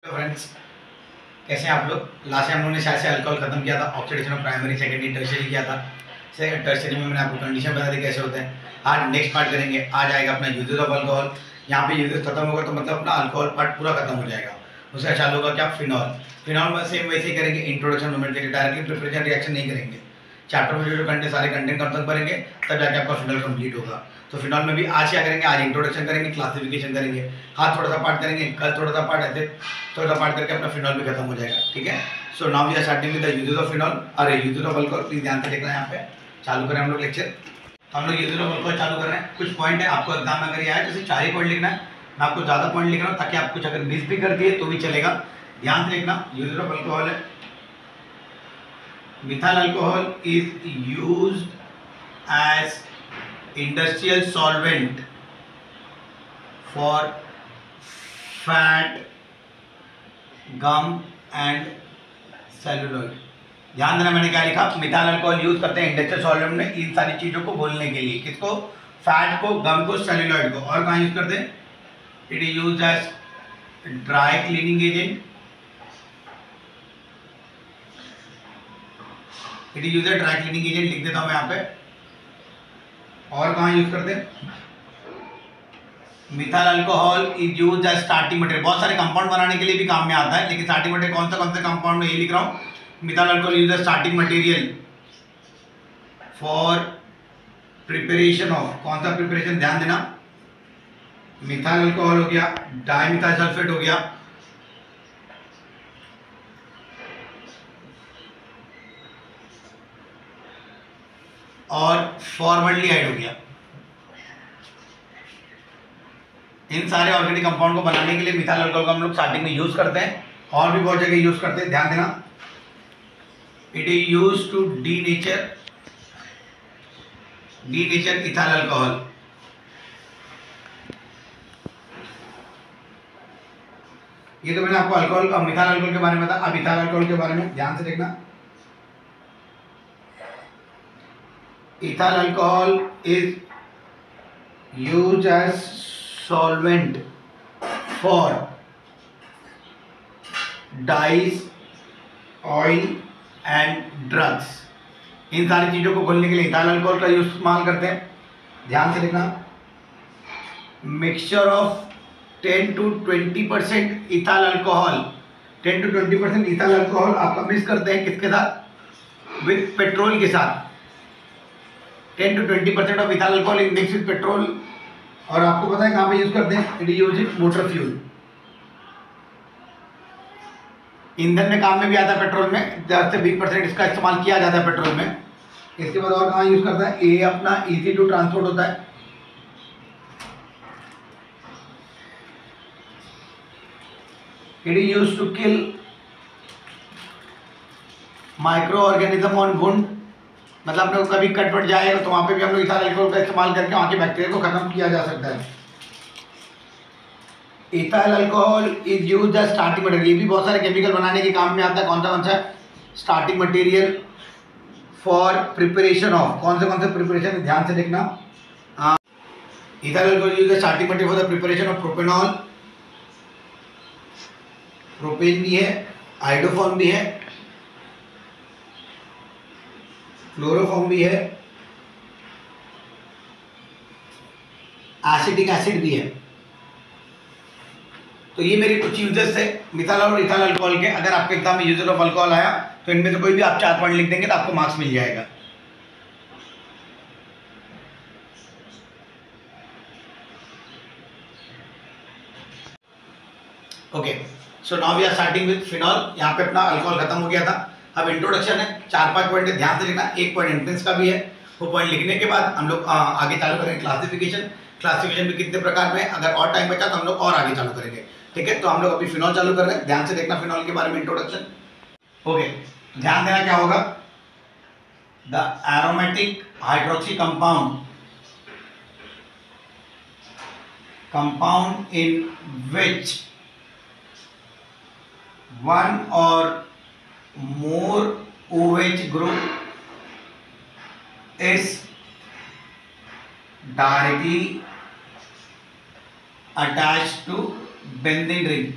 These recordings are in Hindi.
तो फ्रेंड्स, कैसे हैं आप लोग। लास्ट टाइम हम लोगों ने शायद से अल्कोहल खत्म किया था, oxidation of primary secondary tertiary किया था। टर्शियरी में मैंने आपको कंडीशन बता दी कैसे होते हैं। आज नेक्स्ट पार्ट करेंगे। आज आएगा अपना यूजेस ऑफ अल्कोहल। यहाँ पे यूजेस खत्म होगा तो मतलब अपना अल्कोहल पार्ट पूरा खत्म हो जाएगा। उसका चालू होगा क्या, फिनॉल। फिनॉल में सेम वैसे ही करेंगे, इंट्रोडक्शन मोमेंट के लिए डायरेक्टली प्रिपरेशन रिएक्शन नहीं करेंगे। चैप्टर में जो कंटेंट सारे कंटेंट कब तक भरेंगे तब जाके आपका फिनॉल कंप्लीट होगा। तो फिनॉल में भी आज क्या करेंगे, आज इंट्रोडक्शन करेंगे, क्लासिफिकेशन करेंगे, हाथ थोड़ा सा पार्ट करेंगे, कल थोड़ा सा पार्ट, ऐसे थोड़ा सा पार्ट करके अपना फिनॉल भी खत्म हो जाएगा। ठीक है। So now we are starting with the uses of phenol. अरे यूजेस ऑफ अल्कोहल प्लीज ध्यान से देखना। यहाँ पे चालू करें हम लोग लेक्चर। तो हम लोग यूजेस ऑफ अल्कोहल चालू कर रहे हैं। कुछ पॉइंट है आपको एग्जाम में अगर ये आए तो सिर्फ 4 ही पॉइंट लिखना है। मैं आपको ज़्यादा पॉइंट लिख रहा हूँ ताकि आप कुछ अगर मिस भी कर दिए तो भी चलेगा। ध्यान से देखना। यूजेस ऑफ अल्कोहल है, methyl alcohol is used as industrial solvent for fat, gum and celluloid। ध्यान देना मैंने क्या लिखा, मिथाइल अल्कोहल यूज करते हैं इंडस्ट्रियल सॉल्वेंट में इन सारी चीजों को बोलने के लिए। किसको, फैट को, गम को, सेलुलॉइड को। और कहाँ यूज करते हैं, it is used as dry cleaning agent, it is used as dry cleaning agent, लिख देता हूं मैं यहाँ पे। और कहाँ यूज करते हैं, methyl alcohol is used as starting material. बहुत सारे कंपाउंड बनाने के लिए भी काम में आता है, लेकिन स्टार्टिंग मटेरियल कौन से कंपाउंड में, ये लिख रहा हूँ। Methyl alcohol used as starting material for preparation of, कौन सा प्रिपरेशन, ध्यान देना। मिथाइल अल्कोहल हो गया, डाइमिथाइल सल्फेट हो गया, और फॉर्मल्डिहाइड हो गया। इन सारे ऑर्गेनिक कंपाउंड को बनाने के लिए मिथाइल अल्कोहल को हम लोग स्टार्टिंग में यूज करते हैं, और भी बहुत जगह यूज करते हैं। ध्यान देना, it is use to denature ethyl alcohol. ये तो मैंने आपको अल्कोहल, मिथाइल अल्कोहल के बारे में बताया। अब इथाइल अल्कोहल के बारे में ध्यान से देखना। Ethyl alcohol is used as solvent for dyes, oil and drugs। इन सारी चीज़ों को घोलने के लिए इथाइल अल्कोहल का यूज इस्तेमाल करते हैं। ध्यान से देखना, mixture of 10 to 20% ethyl alcohol, 10 to 20% ethyl alcohol आपका मिक्स करते हैं किसके साथ, विद पेट्रोल के साथ। 10 to 20% of ethyl alcohol is mix with petrol. और आपको पता है कहाँ पे यूज करते हैं, it is used in motor fuel. ईंधन में काम में भी आता है, पेट्रोल में 10 से 20% इसका इस्तेमाल किया जाता है पेट्रोल में। इसके बाद और कहाँ यूज करता है, ये अपना इजी टू ट्रांसपोर्ट होता है। It is used to kill micro organism on wound. मतलब अपने को कभी कट जाएगा तो वहां पे भी हम लोग इथाइल अल्कोहल का इस्तेमाल करके वहां के बैक्टीरिया को खत्म किया जा सकता है। Ethyl alcohol is used as starting material. ये भी बहुत सारे केमिकल बनाने के काम में आता है। कौन सा है, starting material for preparation of, कौन से प्रिपरेशन, ध्यान से देखना। Ethyl alcohol used as starting material for the preparation of propanol, propane भी है, आइडोफॉर्म भी है, क्लोरोफॉर्म भी है, एसिटिक एसिड भी है। तो ये मेरी कुछ यूजेस थे मिथाइल और इथाइल अल्कोहल के। अगर आपके एग्जाम में यूजेस ऑफ अल्कोहल आया तो इनमें से कोई भी आप 4 पॉइंट लिख देंगे तो आपको मार्क्स मिल जाएगा। Okay, so now we are starting with phenol. यहाँ पे अपना अल्कोहल खत्म हो गया था। अब इंट्रोडक्शन है, 4-5 पॉइंट है, ध्यान से लिखना। 1 पॉइंट एंट्रेंस का भी है। वो पॉइंट लिखने के बाद हम लोग आगे चालू करेंगे क्लासिफिकेशन। क्लासिफिकेशन भी कितने प्रकार में, अगर और टाइम बचा तो हम लोग और आगे चालू करेंगे। ठीक है, तो हम लोग अभी फिनॉल चालू कर रहे हैं। ध्यान से देखना फिनॉल के बारे में इंट्रोडक्शन। ओके, ध्यान देना क्या होगा, the aromatic hydroxy compound in which one or more OH group is directly attached to benzene ring।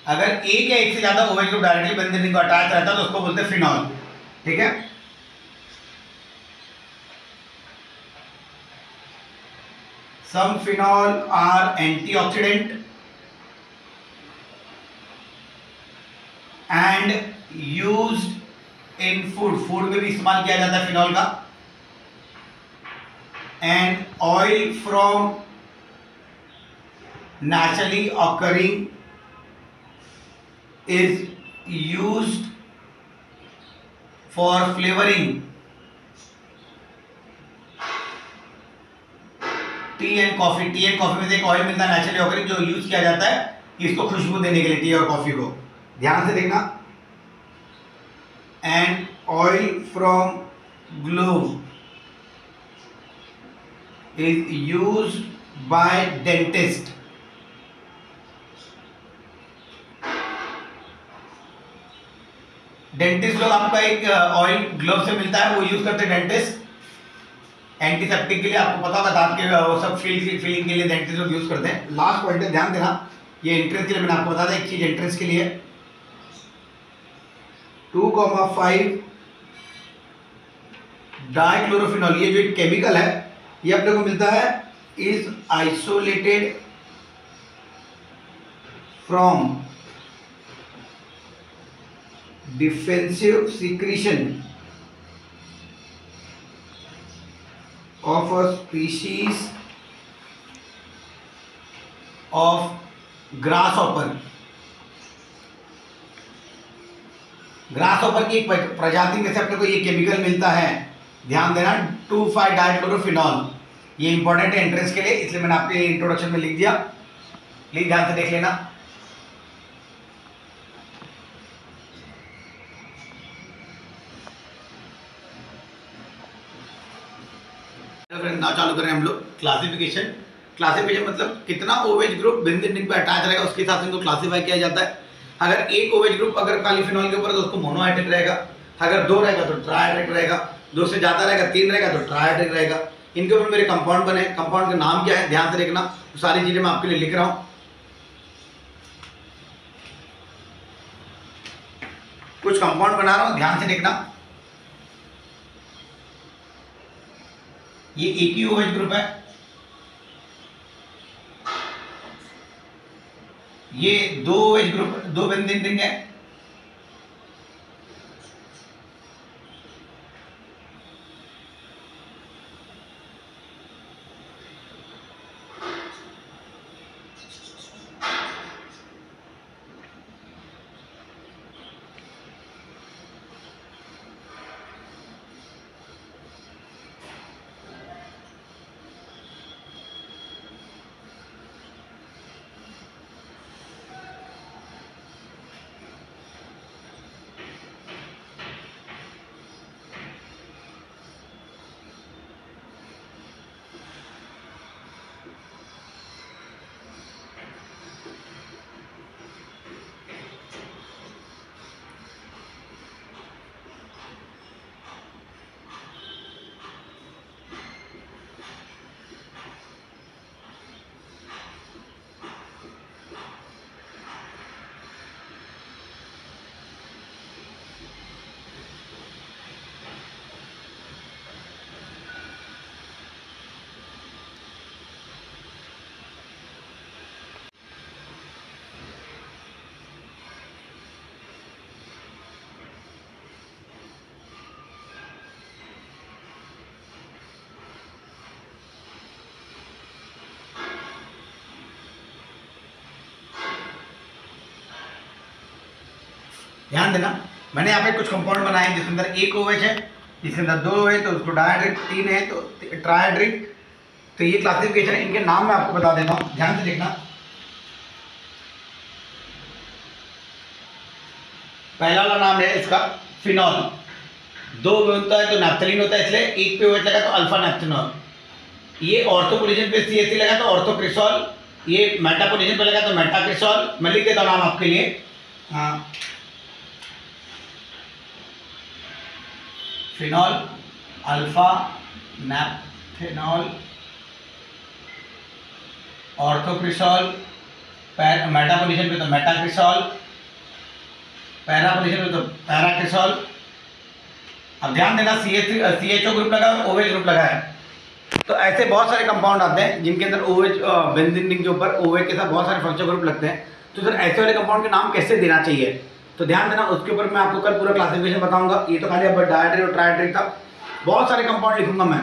अगर एक या एक से ज्यादा OH group directly benzene ring को अटैच रहता है तो उसको बोलते हैं फिनॉल। ठीक है, some phenol are antioxidant and used in food, food में भी इस्तेमाल किया जाता है फिनॉल का। And oil from naturally occurring is used for flavoring tea and coffee. Tea and coffee में से एक ऑयल मिलता है नेचुरली ऑकरिंग जो यूज किया जाता है इसको खुशबू देने के लिए टी और कॉफी को। ध्यान से देखना, and oil from clove is used by dentist. Dentist लोग आपका एक ऑयल ग्लव से मिलता है वो यूज करते हैं डेंटिस्ट एंटीसेप्टिक के लिए। आपको पता होगा दांत के वो सब फीलिंग के लिए डेंटिस्ट लोग यूज करते हैं। लास्ट पॉइंट है, ध्यान देना, ये एंट्रेंस के लिए मैंने आपको बता दिया एक चीज एंट्रेंस के लिए 2,5 डाइक्लोरोफिनॉल, ये जो एक केमिकल है ये अपने को मिलता है is isolated from defensive secretion of a species of grasshopper। Grasshopper की एक प्रजाति में से अपने को ये केमिकल मिलता है। ध्यान देना 2,5 डाइक्लोरोफिनॉल, ये इंपॉर्टेंट है एंट्रेंस के लिए इसलिए मैंने आपके इंट्रोडक्शन में लिख दिया। प्लीज ध्यान से देख लेना। ना चालू करें हम लोग क्लासिफिकेशन। क्लासिफिकेशन मतलब कितना OH ग्रुप बेंजीन रिंग पे अटैच रहेगा उसके हिसाब से इनको क्लासिफाई किया जाता है। अगर एक OH ग्रुप अगर पॉलीफिनॉल के ऊपर है तो उसको मोनोहाइड्रिक रहेगा, अगर 2 रहेगा तो ट्राइहाइड्रिक रहेगा, 2 से ज्यादा रहेगा 3 रहेगा तो ट्राइहाइड्रिक रहेगा। इनके ऊपर मेरे कंपाउंड बने, कंपाउंड का नाम क्या है ध्यान से देखना, तो सारी चीजें मैं आपके लिए लिख रहा हूँ। कुछ कंपाउंड बना रहा हूँ, ध्यान से देखना। ये एक ही OH ग्रुप है, ये 2 OH ग्रुप, 2 बेंजीन रिंग है। ध्यान देना, मैंने यहाँ पे कुछ कंपाउंड बनाए हैं जिसके अंदर एक OH है, जिसके अंदर 2 है तो उसको डायहाइड्रिक, 3 है तो ट्राइहाइड्रिक। तो ये क्लासिफिकेशन है, इनके नाम मैं आपको बता देता हूँ, ध्यान से देखना। पहला वाला नाम है इसका फिनॉल, 2 में होता है तो नैप्थलीन होता है इसलिए एक पे OH लगा तो अल्फा नैप्थेनॉल। ये ऑर्थो पोजीशन पे CH3 लगा तो ऑर्थोक्रिसॉल, ये मेटा पोजीशन पे लगा तो मेटाक्रिसॉल। मैं लिख देता हूँ नाम आपके लिए, हाँ, फिनॉल, अल्फा नैप्थेनॉल, ऑर्थोक्रिसॉल, मेटा पोजीशन पे तो मेटाक्रिसॉल, पैरा पोजीशन पे तो पैराक्रिसॉल। अब ध्यान देना CHO ग्रुप लगा है, OH ग्रुप लगा है। तो ऐसे बहुत सारे कंपाउंड आते हैं जिनके अंदर OH बेंजीन रिंग के ऊपर OH के साथ बहुत सारे फंक्शनल ग्रुप लगते हैं। तो सर ऐसे वाले कंपाउंड के नाम कैसे देना चाहिए, तो ध्यान देना, उसके ऊपर मैं आपको कल पूरा क्लासिफिकेशन बताऊंगा। ये तो खाली अब डायट्री और ट्राइट्री था, बहुत सारे कंपाउंड लिखूंगा मैं,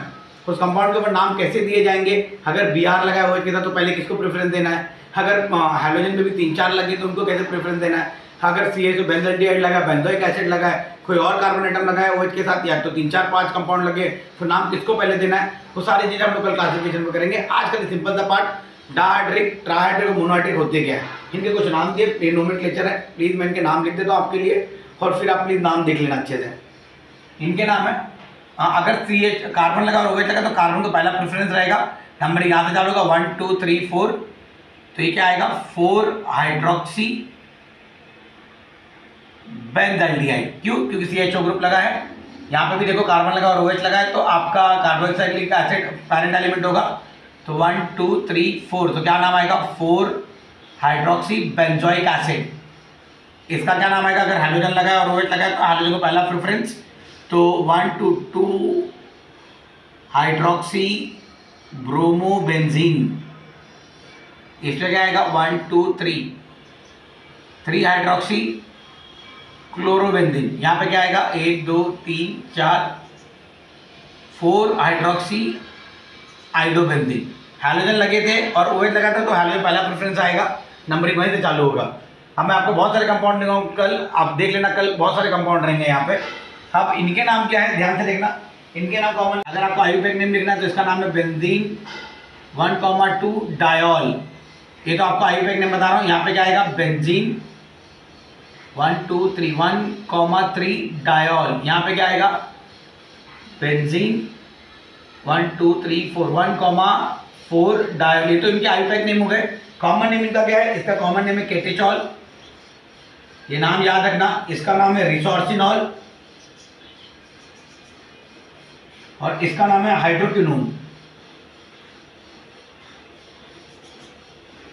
उस कंपाउंड के ऊपर नाम कैसे दिए जाएंगे। अगर Br लगा है OH के साथ तो पहले किसको प्रेफरेंस देना है, अगर हाइड्रोजन में भी 3-4 लगे तो उनको कैसे प्रेफरेंस देना है, अगर CH बेंजोल्डिहाइड लगा है, बेंजोइक एसिड लगा है, कोई और कार्बन एटम लगा है OH के साथ, या तो 3-4-5 कंपाउंड लगे तो नाम किसको पहले देना है, वो सारी चीज़ें हम लोग कल क्लासिफिकेशन में करेंगे। आज का सिंपल सा पार्ट डायट्रिक, ट्राइट्रिक और मोनोहाइड्रिक होते क्या है, इनके कुछ नाम दिए, प्लेन नोमेनक्लेचर है, प्लीज मैं इनके नाम लिख देता हूँ आपके लिए और फिर आप प्लीज नाम देख लेना अच्छे से। इनके नाम है, अगर CH कार्बन लगा और OH लगा तो कार्बन को पहला प्रेफरेंस रहेगा, नंबर यहाँ से चालू होगा 1 2 3 4, तो ये क्या आएगा 4 हाइड्रोक्सी बेंजल्डिहाइड। क्यों, क्योंकि CHO ग्रुप लगा है। यहाँ पे भी देखो कार्बन लगा और OH लगा है, तो आपका कार्बोक्सिलिक एसिड पैरेंट एलिमेंट होगा, तो 1 2 3 4, तो क्या नाम आएगा 4 हाइड्रोक्सी बेंजोइक एसिड। इसका क्या नाम आएगा, अगर हाइड्रोजन लगा है और OH लगा है तो हाइड्रोजन को पहला प्रेफरेंस, तो 1 2 2 हाइड्रोक्सी ब्रोमोबेंजीन। इसमें क्या आएगा 1 2 3 हाइड्रोक्सी क्लोरोबेंजीन। यहाँ पे क्या आएगा 1 2 3 4 4 हाइड्रोक्सी आइडोबेंजीन। हाइड्रोजन लगे थे और OH लगा था तो हाइड्रोजन पहला प्रेफरेंस आएगा, नंबरिंग वहीं से चालू होगा। अब मैं आपको बहुत सारे कंपाउंड दिखाऊंगा कल, आप देख लेना, कल बहुत सारे कंपाउंड रहेंगे यहाँ पे। अब इनके नाम क्या है, ध्यान से देखना, इनके नाम कॉमन, अगर आपको आयुर्वेदिक नेम लिखना है तो इसका नाम है बेंजीन 1,2 डायोल। ये तो आपको आयुर्वेदिक नेम बता रहा हूँ। यहाँ पे क्या आएगा बेंजीन 1 2 3 1,3 डायोल। यहाँ पे क्या आएगा बेंजीन 1 2 3 4 1,4 डायोल। ये तो इनके आयुर्वेदिक नेम हो गए। कॉमन नेम इनका क्या है, इसका कॉमन नेम है केटेचॉल, ये नाम याद रखना। इसका नाम है रिसोर्सिनॉल और इसका नाम है हाइड्रोक्विनोन।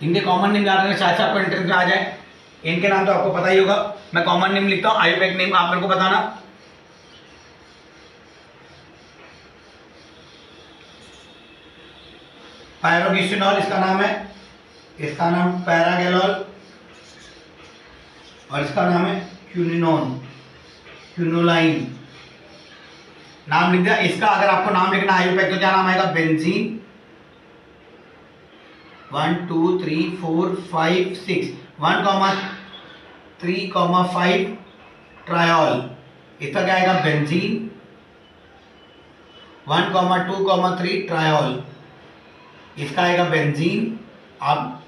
इनके कॉमन नेम याद रखना, शायद से आपको एंट्रेंस में आ जाए। इनके नाम तो आपको पता ही होगा, मैं कॉमन नेम लिखता हूँ, आयुर्वेदिक नेम आप मेरे को बताना। पायरोग्लिसरॉल इसका नाम है, इसका नाम पैरागेलॉल और इसका नाम है क्यूनिनोन, क्यूनोलाइन। नाम लिख दिया। इसका अगर आपको नाम लिखना आयुर्वेदिक तो क्या नाम आएगा बेंजीन 1 2 3 4 5 6 1,3,5 ट्रायोल। इसका क्या आएगा बेंजीन 1,2,3 ट्रायोल। इसका आएगा बेंजीन अब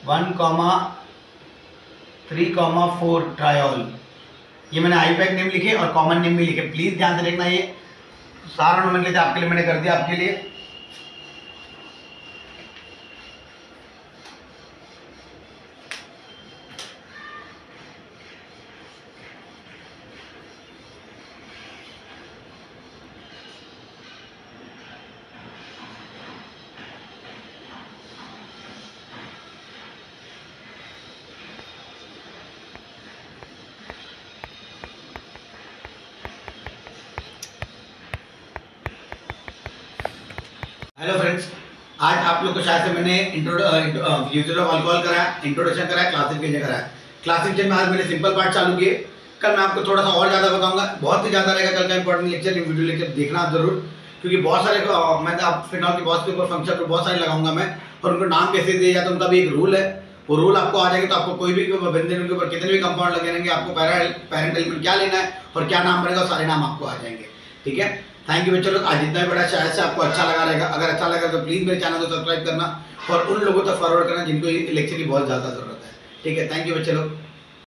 1,3,4 ट्रायोल। ये मैंने आयुर्वेदिक नेम लिखे और कॉमन नेम भी लिखे, प्लीज ध्यान से देखना। ये सारा नोमेनक्लेचर आपके लिए मैंने कर दिया आपके लिए। हेलो फ्रेंड्स, आज आप लोग को शायद से मैंने यूजेस ऑफ अल्कोहल कराया, इंट्रोडक्शन कराया, क्लासिफिकेशन कराया। क्लासिफिकेशन में आज मैंने सिंपल पार्ट चालू किए। कल मैं आपको थोड़ा सा और ज़्यादा बताऊंगा, बहुत ही ज़्यादा रहेगा कल का इंपॉर्टेंट लेक्चर। वीडियो लेक्चर देखना आप जरूर, क्योंकि बहुत सारे मैं आप फिनॉल की बॉस के ऊपर फंक्शन पर बहुत सारे लगाऊंगा मैं, और उनको नाम कैसे दिया जाता है उनका भी एक रूल है। वो रूल आपको आ जाएगा तो आपको कोई भी बेंजीन के ऊपर कितने भी कंपाउंड लगे रहेंगे, आपको पैरेंट एलिमेंट क्या लेना है और क्या नाम बनेगा, सारे नाम आपको आ जाएंगे। ठीक है, थैंक यू बच्चों लोग। आज जितना भी बड़ा शायद से आपको अच्छा लगा रहेगा। अगर अच्छा लगा तो प्लीज़ मेरे चैनल को सब्सक्राइब करना और उन लोगों तक फॉरवर्ड करना जिनको लेक्चर की बहुत ज़्यादा ज़रूरत है। ठीक है, थैंक यू बच्चे लोग।